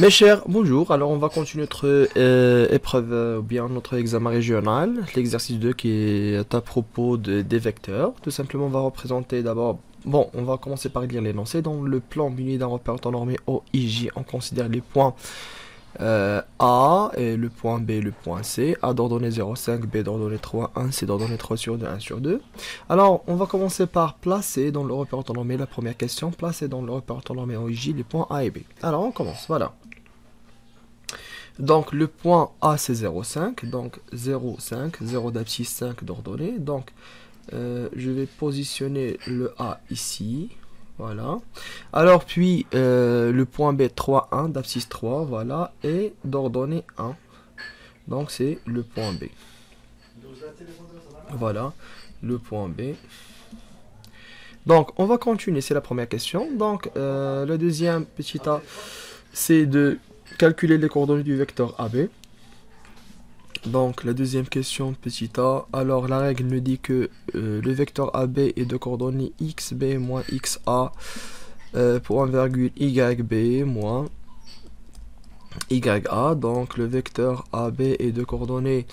Mes chers, bonjour. Alors, on va continuer notre épreuve, ou bien notre examen régional. L'exercice 2 qui est à propos des vecteurs. Tout simplement, on va représenter d'abord. Bon, on va commencer par lire l'énoncé. Dans le plan muni d'un repère temps normé OIJ, on considère les points A et le point B et le point C. A d'ordonnée 0,5, B d'ordonnée 3, 1, C d'ordonnée 3 sur 2, 1 sur 2. Alors, on va commencer par placer dans le repère temps normé la première question. Placer dans le repère temps normé OIJ les points A et B. Alors, on commence. Voilà. Donc le point A c'est 0,5, donc 0,5, 0 d'abscisse 5 d'ordonnée. Donc je vais positionner le A ici, voilà. Alors puis le point B 3, 1 d'abscisse 3, voilà, et d'ordonnée 1. Donc c'est le point B. Voilà, le point B. Donc on va continuer, c'est la première question. Donc le deuxième petit A, c'est de calculer les coordonnées du vecteur AB. Donc la deuxième question, petit a. Alors la règle nous dit que le vecteur AB est de coordonnées xb moins xa pour 1,yb moins ya. Donc le vecteur AB est de coordonnées,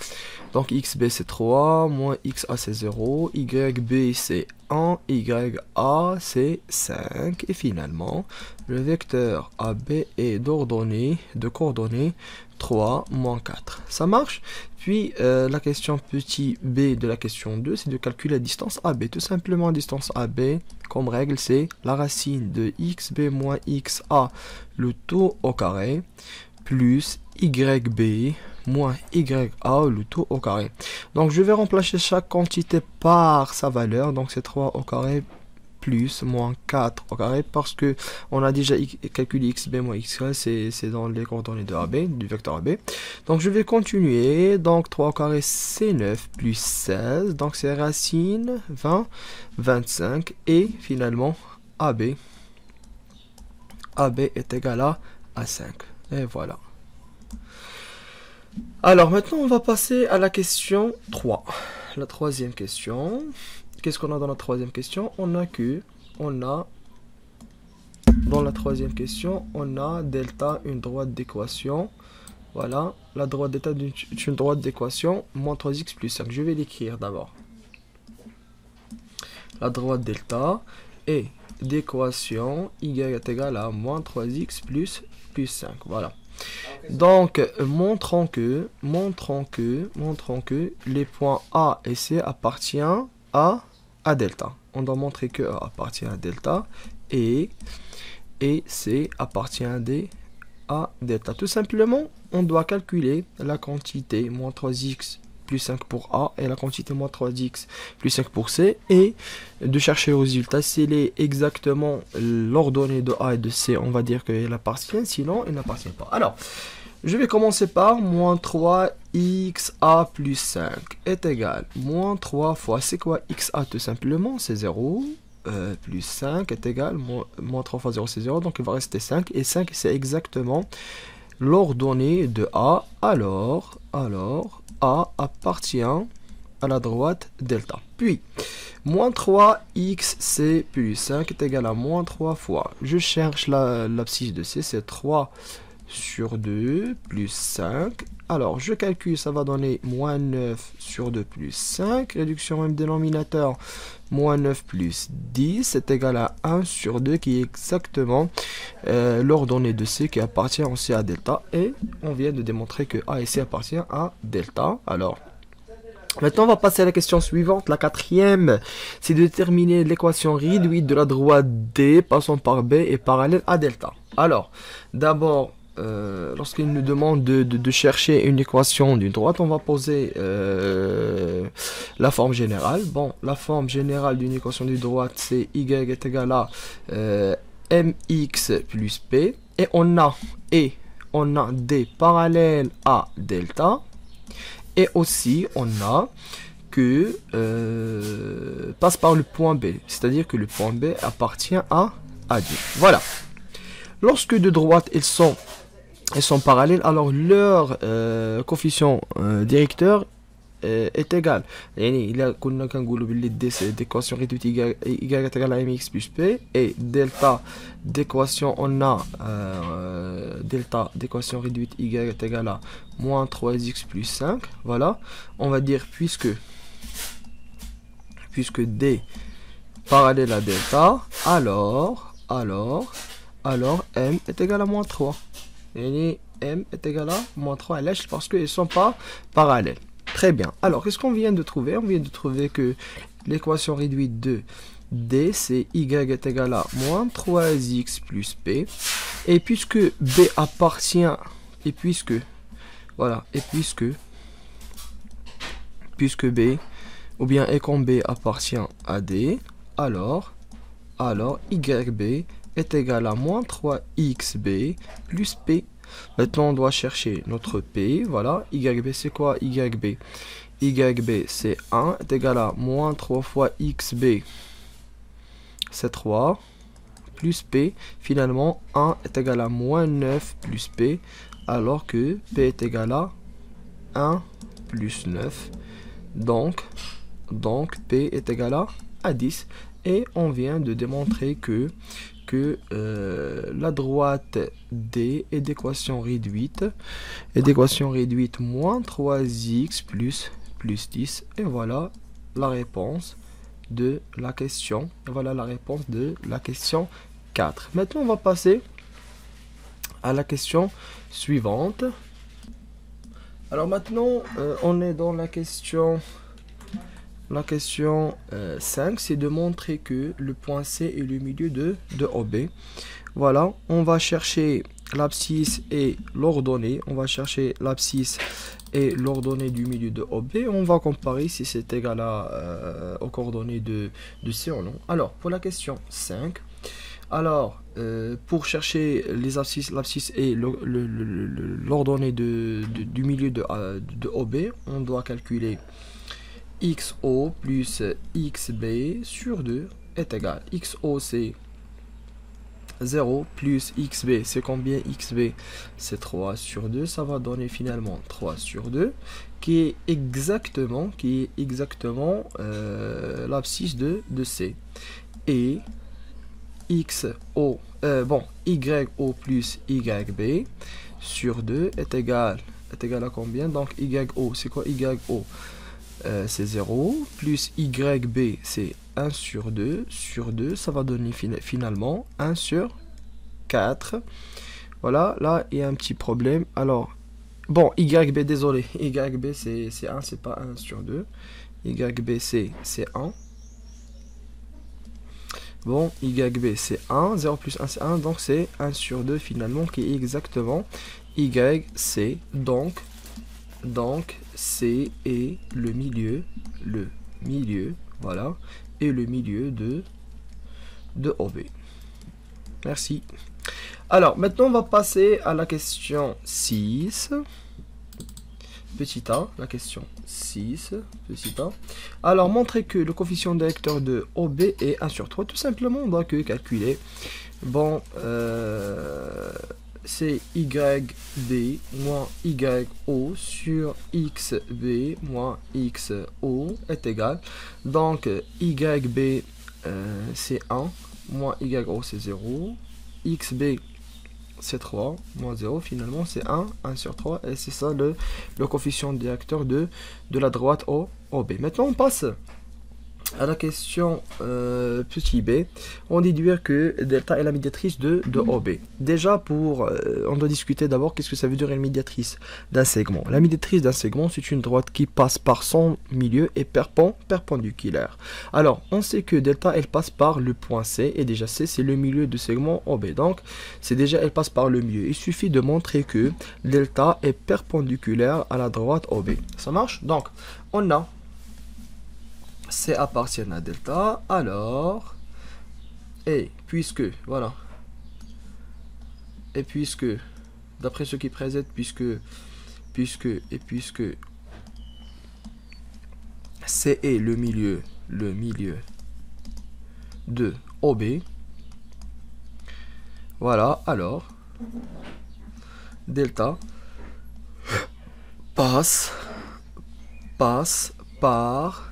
donc xb c'est 3, moins xa c'est 0, yb c'est 1, ya c'est 5. Et finalement, le vecteur AB est de coordonnées 3, moins 4. Ça marche. Puis la question petit b de la question 2, c'est de calculer la distance AB. Tout simplement, distance AB, comme règle, c'est la racine de xb moins xa, le tout au carré, plus yb moins ya, le tout au carré. Donc je vais remplacer chaque quantité par sa valeur. Donc c'est 3 au carré plus moins 4 au carré, parce que on a déjà calculé xb moins xa, c'est dans les coordonnées de AB, du vecteur AB. Donc je vais continuer. Donc 3 au carré c'est 9 plus 16, donc c'est racine 20, 25, et finalement AB est égal à 5. Et voilà. Alors maintenant on va passer à la question 3. La troisième question. Qu'est-ce qu'on a dans la troisième question? Dans la troisième question, on a delta, une droite d'équation. Voilà, la droite delta est une droite d'équation, moins 3x plus 5. Je vais l'écrire d'abord. La droite delta est d'équation y est égal à moins 3x plus 5. Voilà. Donc, montrons que les points A et C appartiennent à delta. On doit montrer que A appartient à delta et C appartient à delta. Tout simplement, on doit calculer la quantité moins 3x plus 5 pour A et la quantité moins 3x plus 5 pour C, et de chercher le résultat. S'il est exactement l'ordonnée de A et de C, on va dire qu'elle appartient, sinon elle n'appartient pas. Alors, je vais commencer par moins 3xa plus 5 est égal moins 3 fois, c'est quoi xa? Tout simplement, c'est 0, plus 5 est égal, moins 3 fois 0 c'est 0, donc il va rester 5, et 5 c'est exactement l'ordonnée de A. Alors A appartient à la droite delta. Puis, moins 3xc plus 5 est égal à moins 3 fois, je cherche l'abscisse de C, c'est 3 sur 2 plus 5. Alors, je calcule, ça va donner moins 9 sur 2 plus 5. Réduction même dénominateur, moins 9 plus 10 est égal à 1 sur 2, qui est exactement l'ordonnée de C qui appartient aussi à delta. Et on vient de démontrer que A et C appartiennent à delta. Alors, maintenant, on va passer à la question suivante. La quatrième, c'est de déterminer l'équation réduite de la droite D passant par B et parallèle à delta. Alors, d'abord, lorsqu'il nous demande de chercher une équation d'une droite, on va poser la forme générale. Bon, la forme générale d'une équation d'une droite, c'est y est égal à mx plus p, et on a d parallèle à delta, et aussi on a que passe par le point B, c'est-à-dire que le point B appartient à D. Voilà. Lorsque deux droites elles sont parallèles, alors leur coefficient directeur est égal. يعني إلا كنا كنقولوا باللي D c'est d'équation réduite y est égal à mx plus p, et delta d'équation on a delta d'équation réduite y est égal à moins 3x plus 5, voilà, on va dire puisque D parallèle à delta, alors M est égal à moins 3. Et M est égal à moins 3 LH parce qu'ils ne sont pas parallèles. Très bien. Alors, qu'est-ce qu'on vient de trouver? On vient de trouver que l'équation réduite de D, c'est Y est égal à moins 3x plus P. Et puisque B appartient, et puisque B, ou bien et quand B appartient à D, alors YB est égal à moins 3xB plus P. Maintenant, on doit chercher notre P. Voilà, YB, c'est quoi YB? YB, c'est 1, est égal à moins 3 fois XB, c'est 3, plus P. Finalement, 1 est égal à moins 9 plus P, alors que P est égal à 1 plus 9. Donc P est égal à 10. Et on vient de démontrer que la droite D est d'équation réduite. Moins 3x plus 10. Et voilà la réponse de la question. Voilà la réponse de la question 4. Maintenant, on va passer à la question suivante. Alors maintenant, on est dans la question 5, c'est de montrer que le point C est le milieu de OB. Voilà, on va chercher l'abscisse et l'ordonnée. Du milieu de OB. On va comparer si c'est égal aux coordonnées de C ou non. Alors, pour la question 5, alors, pour chercher les l'abscisse et l'ordonnée du milieu de OB, on doit calculer XO plus XB sur 2 est égal. XO c'est 0 plus XB c'est combien? XB c'est 3 sur 2. Ça va donner finalement 3 sur 2 qui est exactement l'abscisse de C. Et YO plus YB sur 2 est égal à combien? Donc YO, c'est quoi YO? C'est 0, plus YB, c'est 1 sur 2, ça va donner finalement 1 sur 4. Voilà, là, il y a un petit problème. Alors, bon, YB, désolé, YB, c'est 1, c'est pas 1 sur 2. YB, c'est 1. Bon, YB, c'est 1, 0 plus 1, c'est 1, donc c'est 1 sur 2 finalement, qui est exactement YC, donc C est le milieu, voilà, et le milieu de OB. Merci. Alors, maintenant, on va passer à la question 6. Petit a, la question 6, petit a. Alors, montrer que le coefficient directeur de OB est 1 sur 3. Tout simplement, on doit que calculer. Bon, c'est YB moins YO sur XB moins XO est égal. Donc, YB, c'est 1, moins YO, c'est 0. XB, c'est 3, moins 0. Finalement, c'est 1 sur 3. Et c'est ça le coefficient directeur de la droite OB. Maintenant, on passe à la question petit b. On déduit que delta est la médiatrice de OB. Déjà, on doit discuter d'abord qu'est-ce que ça veut dire une médiatrice d'un segment. La médiatrice d'un segment, c'est une droite qui passe par son milieu et perpendiculaire. Alors, on sait que delta, elle passe par le point C, et déjà C, c'est le milieu du segment OB. Donc, elle passe par le milieu. Il suffit de montrer que delta est perpendiculaire à la droite OB. Ça marche? Donc, on a C appartient à delta, alors, puisque, d'après ce qui présente, puisque C est le milieu de OB, voilà, alors, delta passe par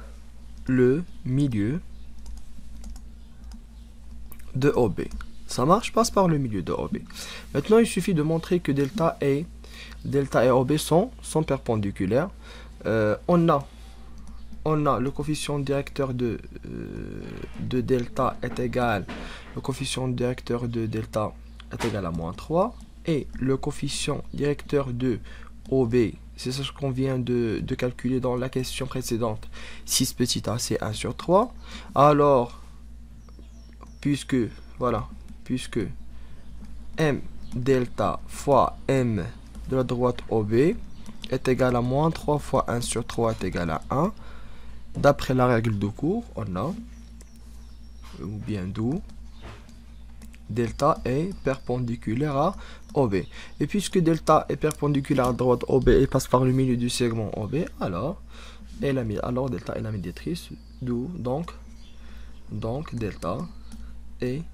le milieu de OB. Ça marche, passe par le milieu de OB. Maintenant, il suffit de montrer que delta et OB sont perpendiculaires. On a le coefficient directeur de delta est égal, le coefficient directeur de delta est égal à moins 3, et le coefficient directeur de OB, c'est ce qu'on vient de calculer dans la question précédente, 6 petit a, c'est 1 sur 3. Alors, puisque m delta fois m de la droite OB est égal à moins 3 fois 1 sur 3 est égal à 1, d'après la règle de cours, on a, ou bien d'où, delta est perpendiculaire à OB. Et puisque delta est perpendiculaire à droite OB et passe par le milieu du segment OB, alors delta est la médiatrice, d'où donc delta est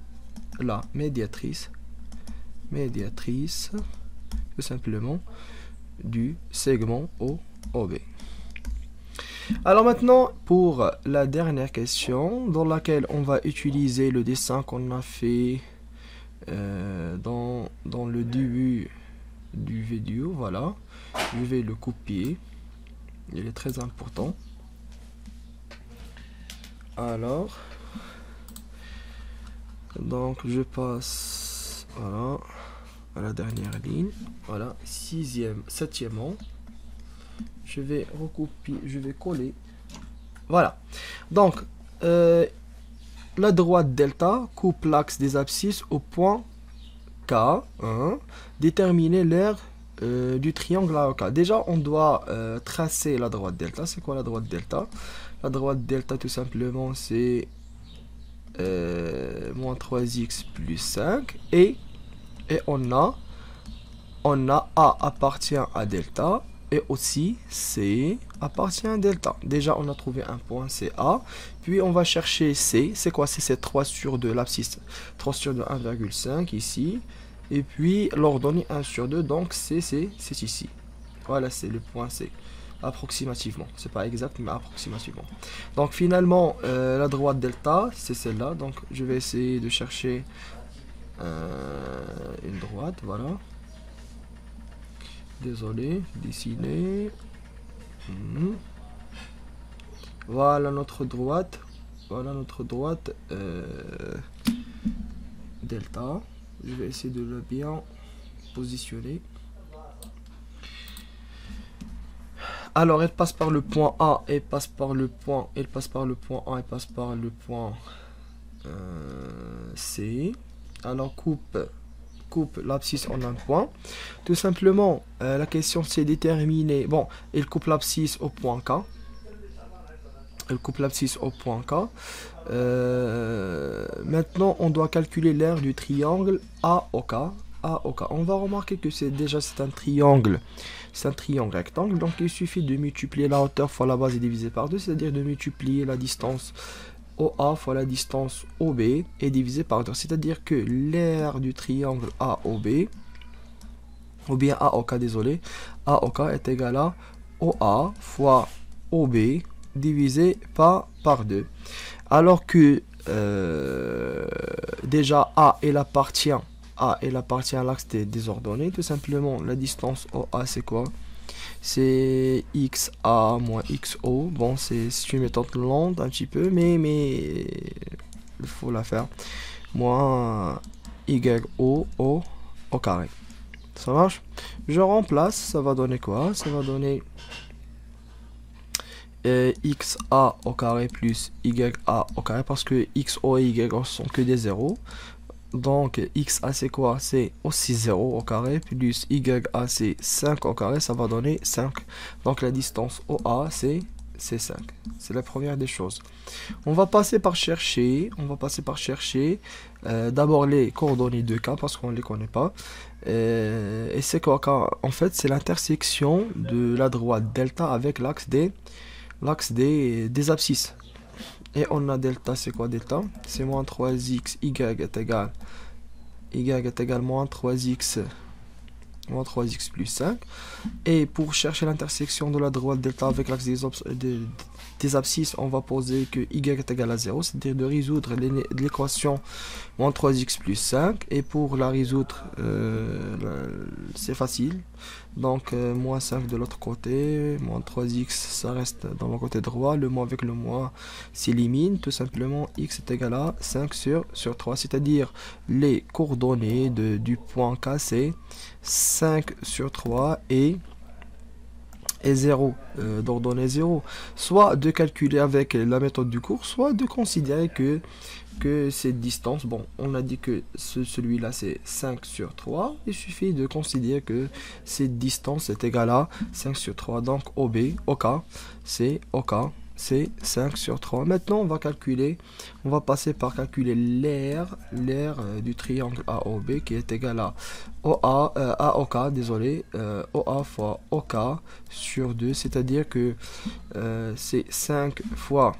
la médiatrice tout simplement du segment OB. Alors maintenant, pour la dernière question, dans laquelle on va utiliser le dessin qu'on a fait dans le début du vidéo, voilà. Je vais le copier, il est très important. Alors, donc je passe, voilà, à la dernière ligne, voilà, septièmement. Je vais recopier, je vais coller. Voilà. Donc, la droite delta coupe l'axe des abscisses au point K. Déterminer l'aire du triangle AOK. Déjà, on doit tracer la droite delta. C'est quoi la droite delta? La droite delta, tout simplement, c'est moins 3x plus 5. Et on a A appartient à delta. Et aussi, C appartient à delta. Déjà, on a trouvé un point CA. Puis, on va chercher C. C'est quoi? C'est 3 sur 2, l'abscisse. 3 sur 2, 1,5 ici. Et puis, l'ordonnée 1 sur 2. Donc, c'est ici. Voilà, c'est le point C. Approximativement. C'est pas exact, mais approximativement. Donc, finalement, la droite delta, c'est celle-là. Donc, je vais essayer de chercher une droite. Voilà. Désolé, dessiner. Voilà notre droite. Voilà notre droite. Delta. Je vais essayer de le bien positionner. Alors, elle passe par le point A, elle passe par le point A, elle passe par le point C. Alors, coupe l'abscisse en un point. Tout simplement, la question c'est déterminer. Bon, elle coupe l'abscisse au point K. Maintenant, on doit calculer l'aire du triangle AOK. On va remarquer que c'est un triangle. C'est un triangle rectangle. Donc, il suffit de multiplier la hauteur fois la base et diviser par 2. C'est-à-dire de multiplier la distance OA fois la distance OB est divisé par 2. C'est-à-dire que l'aire du triangle AOB, ou bien AOK, désolé, AOK est égal à OA fois OB divisé par 2. Alors que déjà A il appartient à l'axe des ordonnées. Tout simplement, la distance OA c'est quoi? C'est XA moins XO. Bon, c'est une méthode lente un petit peu, mais il faut la faire. Moins YO au carré. Ça marche? Je remplace, ça va donner quoi? Ça va donner XA au carré plus YA au carré, parce que XO et YO sont que des zéros. Donc, XA c'est quoi? C'est aussi 0 au carré, plus YA c'est 5 au carré, ça va donner 5. Donc, la distance OA c'est 5. C'est la première des choses. On va passer par chercher, d'abord les coordonnées de K, parce qu'on ne les connaît pas. Et c'est quoi? En fait, c'est l'intersection de la droite delta avec l'axe des abscisses. Et on a delta, c'est quoi delta? C'est moins 3x, y est égal moins 3x moins 3x plus 5. Et pour chercher l'intersection de la droite delta avec l'axe des abscisses, on va poser que y est égal à 0, c'est-à-dire de résoudre l'équation moins 3x plus 5. Et pour la résoudre, c'est facile. Donc moins 5 de l'autre côté, moins 3x, ça reste dans le côté droit. Le moins avec le moins s'élimine. Tout simplement, x est égal à 5 sur 3, c'est-à-dire les coordonnées du point K, c'est 5 sur 3 et 0, d'ordonnée 0. Soit de calculer avec la méthode du cours, soit de considérer que cette distance, bon, on a dit que celui-là c'est 5 sur 3, il suffit de considérer que cette distance est égale à 5 sur 3, donc OK, c'est 5 sur 3. Maintenant, on va passer par calculer l'aire du triangle AOB qui est égal à AOK, désolé, OA fois OK sur 2, c'est-à-dire que c'est 5 fois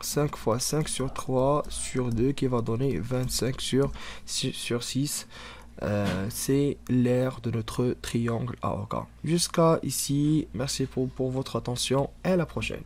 5 sur 3 sur 2 qui va donner 25 sur 6. C'est l'aire de notre triangle AOK. Jusqu'à ici, merci pour votre attention et à la prochaine.